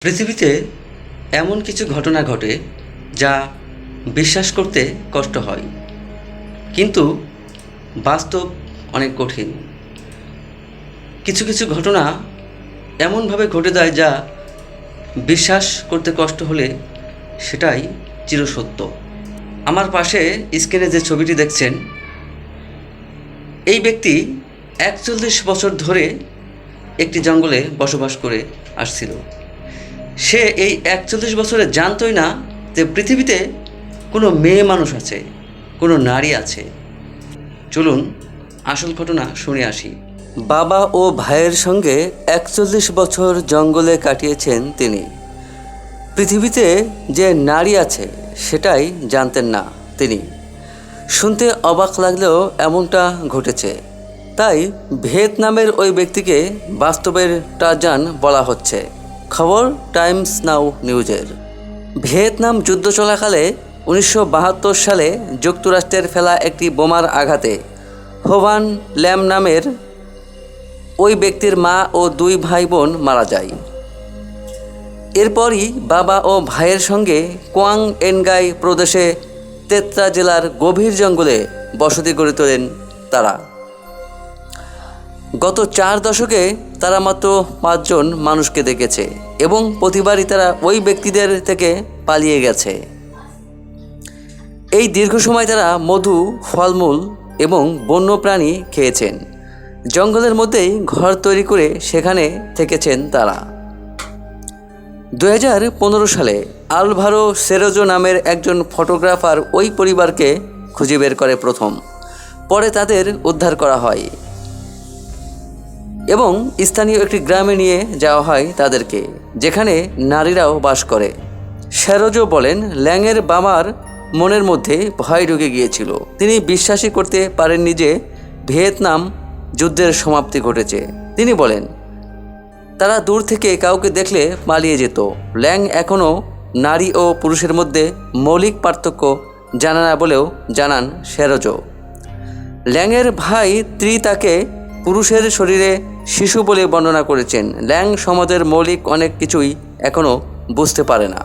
পৃথিবীতে এমন কিছু ঘটনা ঘটে যা বিশ্বাস করতে কষ্ট হয়, কিন্তু বাস্তব অনেক কঠিন। কিছু কিছু ঘটনা এমনভাবে ঘটে যায় যা বিশ্বাস করতে কষ্ট হলে সেটাই চিরসত্য। আমার পাশে স্ক্রিনে যে ছবিটি দেখছেন, এই ব্যক্তি ৪১ বছর ধরে একটি জঙ্গলে বসবাস করে আসছিল। সে এই ৪১ বছরে জানতই না যে পৃথিবীতে কোনো মেয়ে মানুষ আছে, কোনো নারী আছে। চলুন আসল ঘটনা শুনে আসি। বাবা ও ভাইয়ের সঙ্গে ৪১ বছর জঙ্গলে কাটিয়েছেন তিনি। পৃথিবীতে যে নারী আছে সেটাই জানতেন না তিনি। শুনতে অবাক লাগলেও এমনটা ঘটেছে। তাই ভেদ নামের ওই ব্যক্তিকে বাস্তবের টারজান বলা হচ্ছে। খবর টাইমস নাও নিউজের। ভিয়েতনাম যুদ্ধ চলাকালে ১৯৭২ সালে যুক্তরাষ্ট্রের ফেলা একটি বোমার আঘাতে হোভান ল্যাম নামের ওই ব্যক্তির মা ও ২ ভাই বোন মারা যায়। এরপরই বাবা ও ভাইয়ের সঙ্গে কোয়াং এনগাই প্রদেশে তেত্রা জেলার গভীর জঙ্গলে বসতি গড়ে তোলেন তারা। গত ৪ দশকে তারা মাত্র ৫ জন মানুষকে দেখেছে এবং প্রতিবারই তারা ওই ব্যক্তিদের থেকে পালিয়ে গেছে। এই দীর্ঘ সময় তারা মধু, ফলমূল এবং বন্যপ্রাণী খেয়েছেন। জঙ্গলের মধ্যেই ঘর তৈরি করে সেখানে থেকেছেন তারা। ২০১৫ সালে আলভারো সেরোজো নামের একজন ফটোগ্রাফার ওই পরিবারকে খুঁজে বের করে প্রথম। পরে তাদের উদ্ধার করা হয় এবং স্থানীয় একটি গ্রামে নিয়ে যাওয়া হয় তাদেরকে, যেখানে নারীরাও বাস করে। সেরোজো বলেন, ল্যাংয়ের বাবার মনের মধ্যে ভয় ঢুকে গিয়েছিল। তিনি বিশ্বাসই করতে পারেননি যে ভিয়েতনাম যুদ্ধের সমাপ্তি ঘটেছে। তিনি বলেন, তারা দূর থেকে কাউকে দেখলে পালিয়ে যেত। ল্যাং এখনও নারী ও পুরুষের মধ্যে মৌলিক পার্থক্য জানে না বলেও জানান সেরোজো। ল্যাংয়ের ভাই ত্রি তাকে পুরুষের শরীরে শিশু বলে বর্ণনা করেছেন। ল্যাং সমাজের মৌলিক অনেক কিছুই এখনও বুঝতে পারে না।